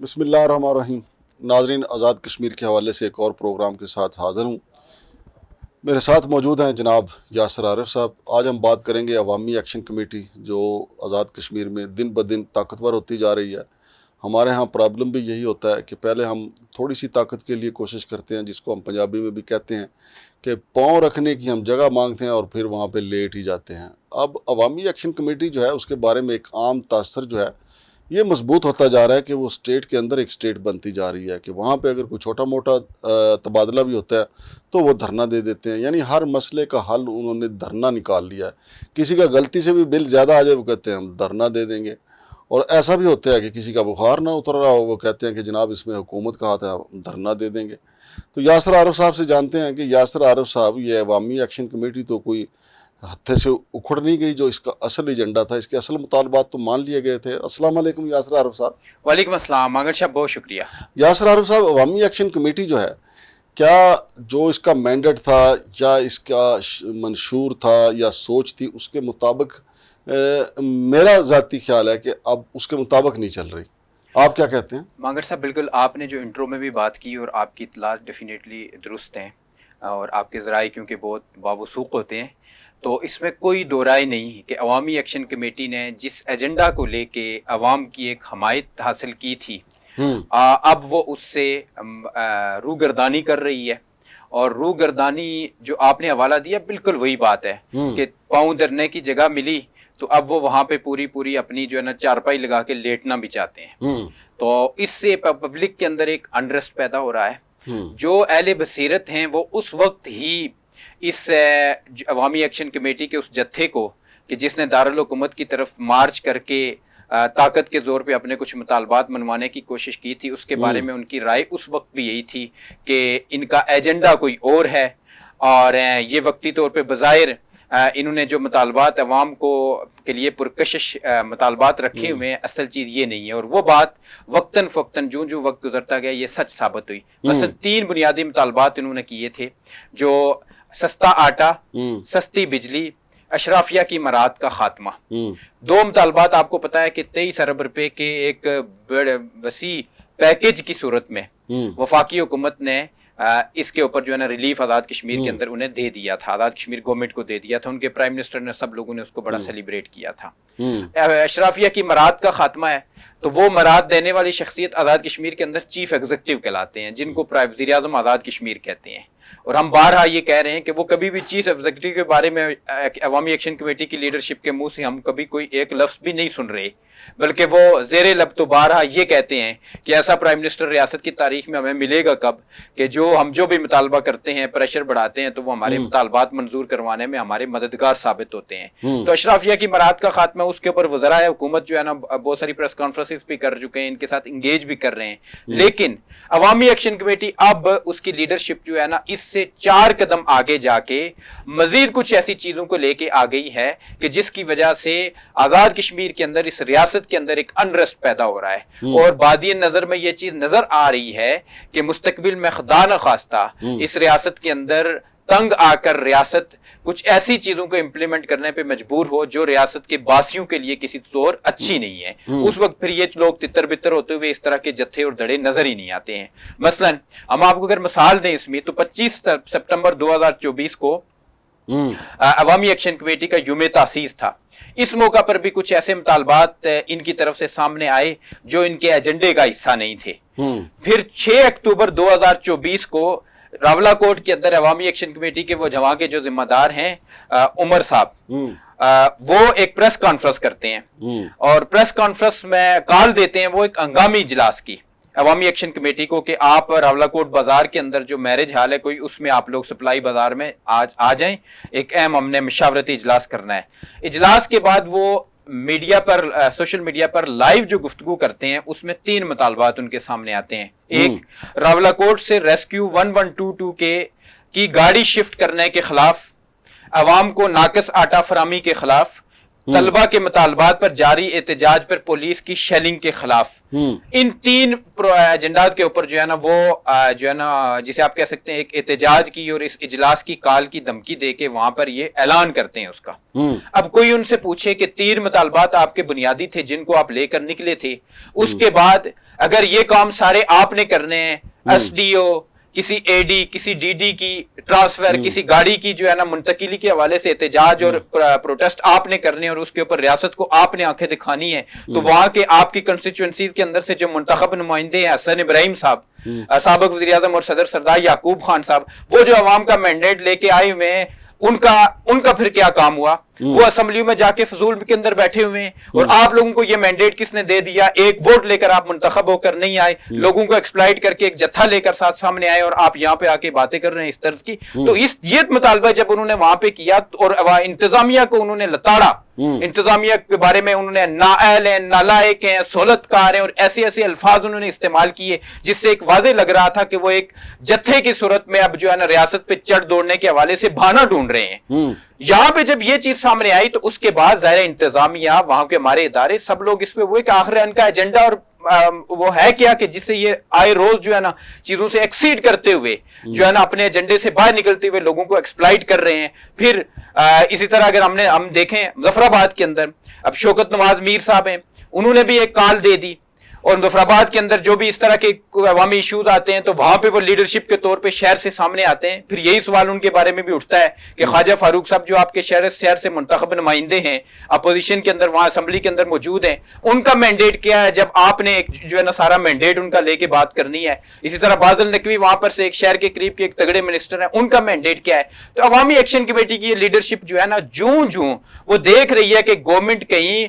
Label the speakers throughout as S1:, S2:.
S1: بسم اللہ الرحمن الرحیم. ناظرین، آزاد کشمیر کے حوالے سے ایک اور پروگرام کے ساتھ حاضر ہوں. میرے ساتھ موجود ہیں جناب یاسر عارف صاحب. آج ہم بات کریں گے عوامی ایکشن کمیٹی جو آزاد کشمیر میں دن بدن طاقتور ہوتی جا رہی ہے. ہمارے ہاں پرابلم بھی یہی ہوتا ہے کہ پہلے ہم تھوڑی سی طاقت کے لیے کوشش کرتے ہیں، جس کو ہم پنجابی میں بھی کہتے ہیں کہ پاؤں رکھنے کی ہم جگہ مانگتے ہیں اور پھر وہاں پہ لیٹ ہی جاتے ہیں. اب عوامی ایکشن کمیٹی جو ہے اس کے بارے میں ایک عام تاثر جو ہے یہ مضبوط ہوتا جا رہا ہے کہ وہ اسٹیٹ کے اندر ایک اسٹیٹ بنتی جا رہی ہے کہ وہاں پہ اگر کوئی چھوٹا موٹا تبادلہ بھی ہوتا ہے تو وہ دھرنا دے دیتے ہیں. یعنی ہر مسئلے کا حل انہوں نے دھرنا نکال لیا ہے. کسی کا غلطی سے بھی بل زیادہ آ جائے وہ کہتے ہیں ہم دھرنا دے دیں گے. اور ایسا بھی ہوتا ہے کہ کسی کا بخار نہ اتر رہا ہو، وہ کہتے ہیں کہ جناب اس میں حکومت کا ہاتھ ہے، ہم دھرنا دے دیں گے. تو یاسر عارف صاحب سے جانتے ہیں کہ یاسر عارف صاحب، یہ عوامی ایکشن کمیٹی تو کوئی ہتھے سے اکھڑ نہیں گئی، جو اس کا اصل ایجنڈا تھا، اس کے اصل مطالبات تو مان لیے گئے تھے. السلام علیکم یاسر عارف صاحب.
S2: وعلیکم السلام مانگڑ صاحب، بہت شکریہ.
S1: یاسر عارف صاحب، عوامی ایکشن کمیٹی جو ہے، کیا جو اس کا مینڈیٹ تھا یا اس کا منشور تھا یا سوچ تھی، اس کے مطابق میرا ذاتی خیال ہے کہ اب اس کے مطابق نہیں چل رہی. آپ کیا کہتے ہیں؟
S2: مانگڑ صاحب، بالکل آپ نے جو انٹرو میں بھی بات کی اور آپ کی اطلاعات ڈیفینیٹلی درست ہیں، اور آپ کے ذرائع کیونکہ بہت باوثوق ہوتے ہیں، تو اس میں کوئی دو رائے نہیں کہ عوامی ایکشن کمیٹی نے جس ایجنڈا کو لے کے عوام کی ایک حمایت حاصل کی تھی، اب وہ اس سے روگردانی کر رہی ہے. اور روگردانی جو آپ نے حوالہ دیا بالکل وہی بات ہے کہ پاؤں دھرنے کی جگہ ملی تو اب وہ وہاں پہ پوری اپنی جو ہے نا چارپائی لگا کے لیٹنا بھی چاہتے ہیں. تو اس سے پبلک کے اندر ایک انٹرسٹ پیدا ہو رہا ہے. جو اہل بصیرت ہیں وہ اس وقت ہی اس عوامی ایکشن کمیٹی کے اس جتھے کو کہ جس نے دارالحکومت کی طرف مارچ کر کے طاقت کے زور پہ اپنے کچھ مطالبات منوانے کی کوشش کی تھی، اس کے بارے میں ان کی رائے اس وقت بھی یہی تھی کہ ان کا ایجنڈا کوئی اور ہے، اور یہ وقتی طور پہ بظاہر انہوں نے جو مطالبات عوام کو کے لیے پرکشش مطالبات رکھے ہوئے ہیں، اصل چیز یہ نہیں ہے. اور وہ بات وقتاً فوقتاً جو وقت گزرتا گیا یہ سچ ثابت ہوئی. مثلا 3 بنیادی مطالبات انہوں نے کیے تھے، جو سستا آٹا، سستی بجلی، اشرافیہ کی امارات کا خاتمہ. 2 مطالبات آپ کو پتا ہے کہ 23 ارب روپے کے ایک بڑے وسیع پیکیج کی صورت میں وفاقی حکومت نے اس کے اوپر جو ہے نا ریلیف آزاد کشمیر کے اندر انہیں دے دیا تھا، آزاد کشمیر گورنمنٹ کو دے دیا تھا. ان کے پرائم منسٹر نے، سب لوگوں نے اس کو بڑا سیلیبریٹ کیا تھا. اشرافیہ کی مراد کا خاتمہ ہے، تو وہ مراد دینے والی شخصیت آزاد کشمیر کے اندر چیف ایگزیکٹو کہلاتے ہیں، جن کو وزیر اعظم آزاد کشمیر کہتے ہیں. اور ہم بارہا یہ کہہ رہے ہیں کہ وہ کبھی بھی چیف ایگزیکٹو کے بارے میں عوامی ایکشن کمیٹی کی لیڈرشپ کے منہ سے ہم کبھی کوئی ایک لفظ بھی نہیں سن رہے، بلکہ وہ زیر لب تو بارہا یہ کہتے ہیں کہ ایسا پرائم منسٹر ریاست کی تاریخ میں ہمیں ملے گا کب کہ ہم جو بھی مطالبہ کرتے ہیں، پریشر بڑھاتے ہیں، تو وہ ہمارے مطالبات منظور کروانے میں ہمارے مددگار ثابت ہوتے ہیں. تو اشرافیہ کی مراد کا خاتمہ، اس کے اوپر وزرائے حکومت جو ہے نا بہت ساری پریس کانفرنسز بھی کر چکے ہیں، ان کے ساتھ انگیج بھی کر رہے ہیں. لیکن عوامی ایکشن کمیٹی اب اس کی لیڈرشپ جو ہے نا اس سے 4 قدم آگے جا کے مزید کچھ ایسی چیزوں کو لے کے آ گئی ہے کہ جس کی وجہ سے آزاد کشمیر کے اندر، اس ریاست کے اندر ایک انریسٹ پیدا ہو رہا ہے. اور بادی نظر میں یہ چیز نظر آ رہی ہے کہ مستقبل میں خدا نخواستہ اس ریاست کے اندر تنگ آ کر ریاست کچھ ایسی چیزوں کو امپلیمنٹ کرنے پہ مجبور ہو جو ریاست کے باسیوں کے لیے کسی طور اچھی نہیں ہے. اس وقت پھر یہ لوگ تتر بتر ہوتے ہوئے اس طرح کے جتھے اور دھڑے نظر ہی نہیں آتے ہیں. مثلا ہم آپ کو اگر مثال دیں اس میں، تو 25 سپٹمبر 2024 کو عوامی ایکشن کمیٹی کا یوم تاسیس تھا. اس موقع پر بھی کچھ ایسے مطالبات ان کی طرف سے سامنے آئے جو ان کے ایجنڈے کا حصہ نہیں تھے. پھر 6 اکتوبر 2024 کو راولا کوٹ کے اندر عوامی ایکشن کمیٹی کے وہ جوان کے جو ذمہ دار ہیں عمر صاحب، وہ ایک پریس کانفرنس کرتے ہیں اور پریس کانفرنس میں کال دیتے ہیں وہ ایک ہنگامی اجلاس کی عوامی ایکشن کمیٹی کو کہ آپ راولا کوٹ بازار کے اندر جو میرج ہال ہے کوئی، اس میں آپ لوگ سپلائی بازار میں آ جائیں، ایک اہم ہم نے مشاورتی اجلاس کرنا ہے. اجلاس کے بعد وہ میڈیا پر، سوشل میڈیا پر لائیو جو گفتگو کرتے ہیں، اس میں 3 مطالبات ان کے سامنے آتے ہیں. ایک، راولا کوٹ سے ریسکیو 1122 کی گاڑی شفٹ کرنے کے خلاف، عوام کو ناقص آٹا فراہمی کے خلاف، طلبہ کے مطالبات پر جاری احتجاج پر پولیس کی شیلنگ کے خلاف، ان 3 ایجنڈات کے اوپر جو ہے نا وہ جو ہے نا جسے آپ کہہ سکتے ہیں ایک احتجاج کی اور اس اجلاس کی کال کی دھمکی دے کے وہاں پر یہ اعلان کرتے ہیں اس کا۔ اب کوئی ان سے پوچھے کہ 3 مطالبات آپ کے بنیادی تھے جن کو آپ لے کر نکلے تھے، اس کے بعد اگر یہ کام سارے آپ نے کرنے ہیں، ایس ڈی او، کسی اے ڈی، کسی ڈی ڈی کی ٹرانسفر، کسی گاڑی کی جو ہے نا منتقلی کے حوالے سے احتجاج اور پروٹیسٹ آپ نے کرنے اور اس کے اوپر ریاست کو آپ نے آنکھیں دکھانی ہے، تو وہاں کے آپ کی کنسٹیچوئنسیز کے اندر سے جو منتخب نمائندے ہیں حسن ابراہیم صاحب، سابق وزیر اعظم اور صدر سردار یعقوب خان صاحب، وہ جو عوام کا مینڈیٹ لے کے آئے ہوئے ہیں، ان کا پھر کیا کام ہوا؟ وہ اسمبلیوں میں جا کے فضول کے اندر بیٹھے ہوئے ہیں، اور آپ لوگوں کو یہ مینڈیٹ کس نے دے دیا؟ ایک ووٹ لے کر آپ منتخب ہو کر نہیں آئے، لوگوں کو ایکسپلائٹ کر کے ایک جتھا لے کر ساتھ سامنے آئے اور آپ یہاں پہ آ کے باتیں کر رہے ہیں اس طرز کی۔ تو یہ مطالبہ جب انہوں نے وہاں پہ کیا اور انتظامیہ کو انہوں نے لتاڑا، انتظامیہ کے بارے میں انہوں نے نااہل ہیں، نالائق ہیں، سہولت کار ہیں، اور ایسے ایسے الفاظ انہوں نے استعمال کیے جس سے ایک واضح لگ رہا تھا کہ وہ ایک جتھے کی صورت میں اب جو ہے نا ریاست پہ چڑھ دوڑنے کے حوالے سے بہانہ ڈھونڈ رہے ہیں۔ یہاں پہ جب یہ چیز سامنے آئی تو اس کے بعد ظاہر انتظامیہ، وہاں کے ہمارے ادارے، سب لوگ اس پہ وہ ایک آخر ان کا ایجنڈا اور وہ ہے کیا کہ جس سے یہ آئے روز جو ہے نا چیزوں سے ایکسیڈ کرتے ہوئے جو ہے نا اپنے ایجنڈے سے باہر نکلتے ہوئے لوگوں کو ایکسپلائٹ کر رہے ہیں۔ پھر اسی طرح اگر ہم دیکھیں مظفر آباد کے اندر اب شوکت نواز میر صاحب ہیں، انہوں نے بھی ایک کال دے دی، اور مظفر آباد کے اندر جو بھی اس طرح کے عوامی ایشوز آتے ہیں تو وہاں پہ وہ لیڈرشپ کے طور پہ شہر سے سامنے آتے ہیں۔ پھر یہی سوال ان کے بارے میں بھی اٹھتا ہے کہ خواجہ فاروق صاحب جو آپ کے شہر سے منتخب نمائندے ہیں، اپوزیشن کے اندر وہاں اسمبلی کے اندر موجود ہیں، ان کا مینڈیٹ کیا ہے جب آپ نے جو ہے نا سارا مینڈیٹ ان کا لے کے بات کرنی ہے؟ اسی طرح بازل نقوی وہاں پر سے ایک شہر کے قریب کے ایک تگڑے منسٹر ہیں، ان کا مینڈیٹ کیا ہے؟ تو عوامی ایکشن کمیٹی کی یہ لیڈرشپ جو ہے نا جوں وہ دیکھ رہی ہے کہ گورنمنٹ کہیں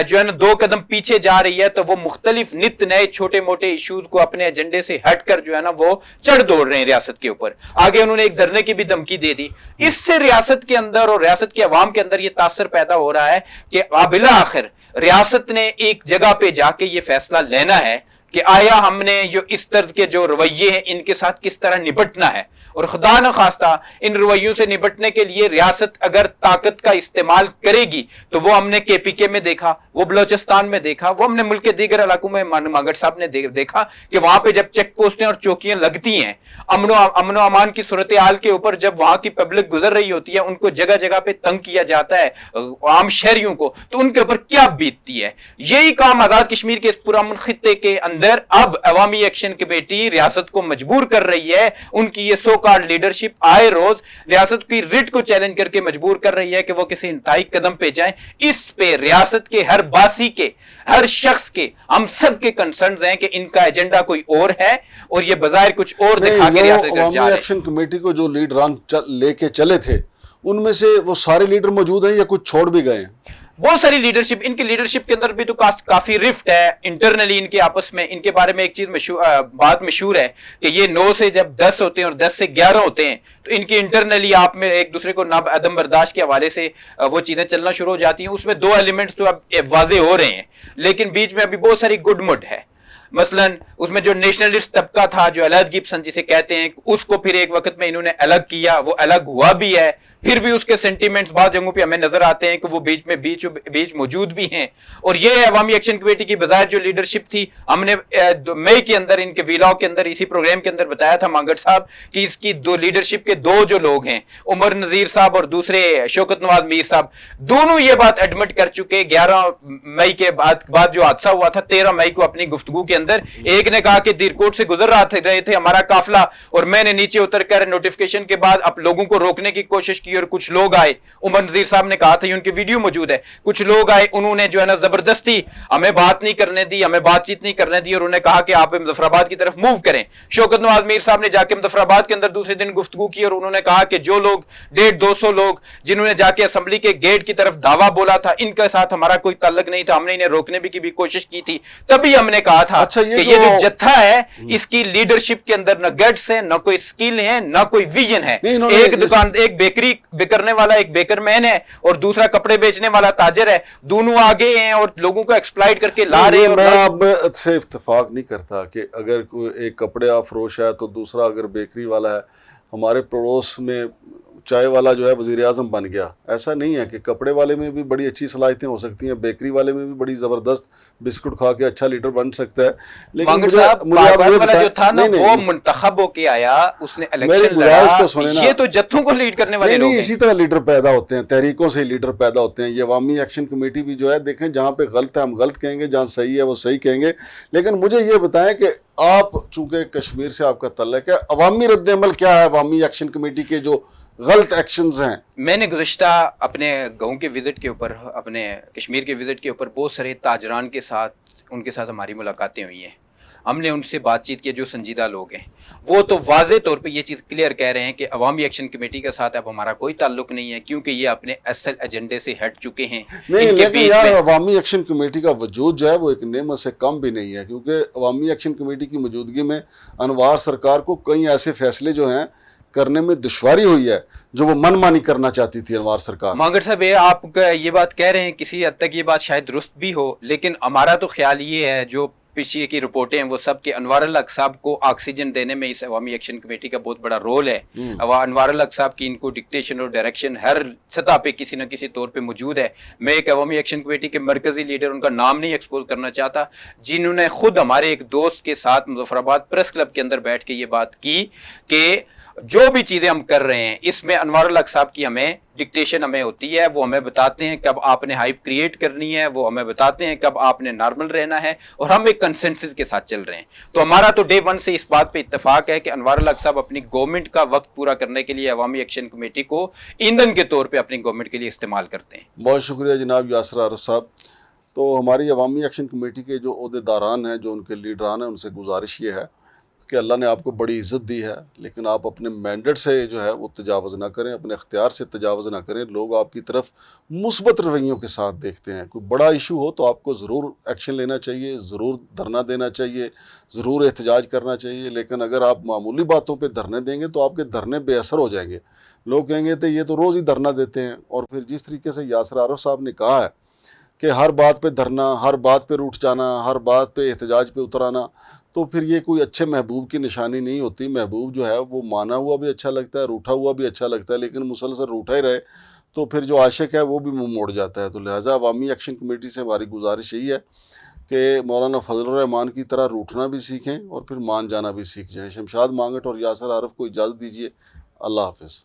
S2: جو ہے نا 2 قدم پیچھے جا رہی ہے تو وہ مختلف نت نئے چھوٹے موٹے ایشوز کو اپنے ایجنڈے سے ہٹ کر جو ہے نا وہ چڑھ دوڑ رہے ہیں ریاست کے اوپر۔ آگے انہوں نے ایک دھرنے کی بھی دھمکی دے دی۔ اس سے ریاست کے اندر اور ریاست کے عوام کے اندر یہ تاثر پیدا ہو رہا ہے کہ بالآخر ریاست نے ایک جگہ پہ جا کے یہ فیصلہ لینا ہے کہ آیا ہم نے جو اس طرز کے جو رویے ہیں ان کے ساتھ کس طرح نپٹنا ہے، اور خدا نخواستہ ان رویوں سے نپٹنے کے لیے ریاست اگر طاقت کا استعمال کرے گی تو وہ ہم نے کے پی کے میں دیکھا، وہ بلوچستان میں دیکھا، وہ ہم نے ملک کے دیگر علاقوں میں مانگڑ صاحب نے دیکھا کہ وہاں پہ جب چیک پوسٹیں اور چوکیاں لگتی ہیں، امن و امان کی صورتحال کے اوپر جب وہاں کی پبلک گزر رہی ہوتی ہے، ان کو جگہ جگہ پہ تنگ کیا جاتا ہے عام شہریوں کو، تو ان کے اوپر کیا بیتتی ہے۔ یہی کام آزاد کشمیر کے اس پرامن خطے کے اندر اب عوامی ایکشن کمیٹی ریاست کو مجبور کر رہی ہے، ان کی یہ سو کارڈ لیڈرشپ آئے روز ریاست کی ریٹ کو چیلنج کر کے مجبور کر رہی ہے کہ وہ کسی انتہائی قدم پہ جائیں۔ اس پہ ریاست کے ہر باسی کے، ہر شخص کے، ہم سب کے کنسرنز ہیں کہ ان کا ایجنڈا کوئی اور ہے اور یہ بظاہر کچھ اور دکھا کے ریاست جا رہے ہیں۔
S1: عوامی ایکشن کمیٹی کو جو لیڈران لے کے چلے تھے ان میں سے وہ سارے لیڈر موجود ہیں یا کچھ چھوڑ بھی گئے ہیں؟
S2: بہت ساری لیڈرشپ، ان کی لیڈرشپ کے اندر بھی تو کافی رفٹ ہے انٹرنلی ان کے آپس میں۔ ان کے بارے میں ایک چیز بات مشہور ہے کہ یہ 9 سے جب 10 ہوتے ہیں اور 10 سے 11 ہوتے ہیں تو ان کی انٹرنلی آپ میں ایک دوسرے کو عدم برداشت کے حوالے سے وہ چیزیں چلنا شروع ہو جاتی ہیں۔ اس میں 2 ایلیمنٹس تو اب واضح ہو رہے ہیں، لیکن بیچ میں ابھی بہت ساری گڈ مڈ ہے۔ مثلا اس میں جو نیشنلسٹ طبقہ تھا، جو علیحدگی پسند جسے کہتے ہیں، اس کو پھر ایک وقت میں انہوں نے الگ کیا، وہ الگ ہوا بھی ہے، پھر بھی اس کے سینٹیمنٹس بعض جگہوں پہ ہمیں نظر آتے ہیں کہ وہ بیچ موجود بھی ہیں۔ اور یہ عوامی ایکشن کمیٹی کی بظاہر جو لیڈرشپ تھی، ہم نے مئی کے اندر ان کے ویلاگ کے اندر اسی پروگرام کے اندر بتایا تھا مانگڑ صاحب کہ اس کی لیڈرشپ کے 2 جو لوگ ہیں، عمر نذیر صاحب اور دوسرے شوکت نواز میر صاحب، دونوں یہ بات ایڈمٹ کر چکے 11 مئی کے بعد جو حادثہ ہوا تھا 13 مئی کو اپنی گفتگو کے اندر ایک نے کہا کہ دیرکوٹ سے گزر رہے تھے ہمارا قافلہ اور میں نے نیچے اتر کر نوٹیفیکیشن کے بعد اب لوگوں کو روکنے کی کوشش کی اور کچھ لوگ آئے، عمر نذیر صاحب نے کہا تھا، یہ ان کی ویڈیو موجود ہے، کچھ لوگ آئے انہوں نے جو ہے نا زبردستی ہمیں بات نہیں کرنے دی، ہمیں بات چیت نہیں کرنے دی اور انہوں نے کہا کہ آپ مظفر آباد کی طرف موو کریں۔ شوکت نواز میر صاحب نے جا کے مظفر آباد کے اندر دوسرے دن گفتگو کی اور انہوں نے کہا کہ جو لوگ 150-200 لوگ جنہوں نے جا کے اسمبلی کے گیٹ کی طرف دعویٰ بولا تھا، ان کے ساتھ ہمارا کوئی تعلق نہیں تھا، ہم نے انہیں روکنے کی بھی کوشش کی تھی، تبھی ہم نے کہا تھا کہ یہ جو جتھا ہے اس کی لیڈرشپ کے اندر نہ گٹس ہے، نہ کوئی سکل ہے، نہ کوئی ویژن ہے۔ ایک بیکری کرنے والا ایک بیکر مین ہے اور دوسرا کپڑے بیچنے والا تاجر ہے، دونوں آگے ہیں اور لوگوں کو ایکسپلائٹ کر کے لا رہے ہیں۔
S1: میں اب سے اتفاق نہیں کرتا کہ اگر کوئی ایک کپڑے فروش ہے تو دوسرا اگر بیکری والا ہے۔ ہمارے پڑوس میں چائے والا جو ہے وزیر اعظم بن گیا. ایسا نہیں ہے کہ کپڑے والے میں بھی بڑی اچھی صلاحیتیں ہو سکتی ہیں, بیکری والے میں بھی بڑی زبردست بسکٹ کھا کے اچھا لیڈر بن سکتا ہے. لیکن
S2: مانگڑ
S1: مجھے
S2: صاحب
S1: مجھے آپ
S2: پارکوان
S1: یہ
S2: والا
S1: بتائیں,
S2: جو تھا نا
S1: نہیں
S2: وہ
S1: نہیں
S2: منتخب ہو کے آیا, اس نے
S1: میری
S2: الیکشن
S1: گزارش
S2: لڑا,
S1: تو سنیں نا.
S2: یہ تو جتھوں کو لیڈ کرنے والے
S1: نہیں
S2: لوگ
S1: نہیں,
S2: ہیں.
S1: اسی طرح لیڈر پیدا ہوتے ہیں, تحریکوں سے لیڈر پیدا ہوتے ہیں. یہ عوامی ایکشن کمیٹی بھی جو ہے دیکھیں, جہاں پہ غلط ہے ہم غلط کہیں گے, جہاں صحیح ہے وہ صحیح کہیں گے. لیکن مجھے یہ بتائیں کہ آپ چونکہ کشمیر سے آپ کا تعلق ہے, عوامی رد عمل کیا ہے عوامی ایکشن کمیٹی کے جو غلط ایکشنز ہیں؟
S2: میں نے گزشتہ اپنے گاؤں کے وزٹ کے اوپر, اپنے کشمیر کے وزٹ کے اوپر بہت سارے تاجران کے ساتھ, ان کے ساتھ ہماری ملاقاتیں ہوئی ہیں. ہم نے ان سے بات چیت کی, جو سنجیدہ لوگ ہیں وہ تو واضح طور پہ یہ چیز کلیئر کہہ رہے ہیں کہ عوامی ایکشن کمیٹی کے ساتھ اب ہمارا کوئی تعلق نہیں ہے, کیونکہ یہ اپنے اصل ایجنڈے سے ہٹ چکے ہیں.
S1: نہیں
S2: ان کے
S1: لیکن
S2: بیچ
S1: یار
S2: میں
S1: عوامی ایکشن کمیٹی کا وجود جو ہے وہ ایک نعمت سے کم بھی نہیں ہے, کیونکہ عوامی ایکشن کمیٹی کی موجودگی میں انوار سرکار کو کئی ایسے فیصلے جو ہیں کرنے میں دشواری ہوئی ہے جو وہ من مانی کرنا چاہتی تھی انوار سرکار.
S2: مانگڑ صاحب آپ یہ بات کہہ رہے ہیں, کسی حد تک یہ بات شاید درست بھی ہو, لیکن ہمارا تو خیال یہ ہے, جو پیچھے کی رپورٹیں ہیں وہ سب کہ انوار الحق صاحب کو آکسیجن دینے میں اس عوامی ایکشن کمیٹی کا بہت بڑا رول ہے. انوار الحق صاحب کی ان کو ڈکٹیشن اور ڈائریکشن ہر سطح پہ کسی نہ کسی طور پہ موجود ہے. میں ایک عوامی ایکشن کمیٹی کے مرکزی لیڈر, ان کا نام نہیں ایکسپوز کرنا چاہتا, جنہوں نے خود ہمارے ایک دوست کے ساتھ مظفر آباد پریس کلب کے اندر بیٹھ کے یہ بات کی کہ جو بھی چیزیں ہم کر رہے ہیں اس میں انوار الحق صاحب کی ہمیں ڈکٹیشن ہمیں ہوتی ہے. وہ ہمیں بتاتے ہیں کب آپ نے ہائپ کریٹ کرنی ہے, وہ ہمیں بتاتے ہیں کب آپ نے نارمل رہنا ہے, اور ہم ایک کنسنسس کے ساتھ چل رہے ہیں. تو ہمارا تو ڈے ون سے اس بات پہ اتفاق ہے کہ انوار الحق صاحب اپنی گورنمنٹ کا وقت پورا کرنے کے لیے عوامی ایکشن کمیٹی کو ایندھن کے طور پہ اپنی گورنمنٹ کے لیے استعمال کرتے ہیں.
S1: بہت شکریہ جناب یاسر عارف صاحب. تو ہماری عوامی ایکشن کمیٹی کے جو عہدیداران ہیں, جو ان کے لیڈران ہیں, ان سے گزارش یہ ہے کہ اللہ نے آپ کو بڑی عزت دی ہے, لیکن آپ اپنے مینڈیٹ سے جو ہے وہ تجاوز نہ کریں, اپنے اختیار سے تجاوز نہ کریں. لوگ آپ کی طرف مثبت رویوں کے ساتھ دیکھتے ہیں. کوئی بڑا ایشو ہو تو آپ کو ضرور ایکشن لینا چاہیے, ضرور دھرنا دینا چاہیے, ضرور احتجاج کرنا چاہیے. لیکن اگر آپ معمولی باتوں پہ دھرنے دیں گے تو آپ کے دھرنے بے اثر ہو جائیں گے. لوگ کہیں گے تو یہ تو روز ہی دھرنا دیتے ہیں. اور پھر جس طریقے سے یاسر عارف صاحب نے کہا ہے کہ ہر بات پہ دھرنا, ہر بات پہ روٹھ جانا, ہر بات پہ احتجاج پہ اتر آنا, تو پھر یہ کوئی اچھے محبوب کی نشانی نہیں ہوتی. محبوب جو ہے وہ مانا ہوا بھی اچھا لگتا ہے, روٹھا ہوا بھی اچھا لگتا ہے, لیکن مسلسل روٹھا ہی رہے تو پھر جو عاشق ہے وہ بھی منہ موڑ جاتا ہے. تو لہٰذا عوامی ایکشن کمیٹی سے ہماری گزارش یہی ہے کہ مولانا فضل الرحمان کی طرح روٹھنا بھی سیکھیں اور پھر مان جانا بھی سیکھ جائیں. شمشاد مانگٹ اور یاسر عارف کو اجازت دیجیے. اللہ حافظ.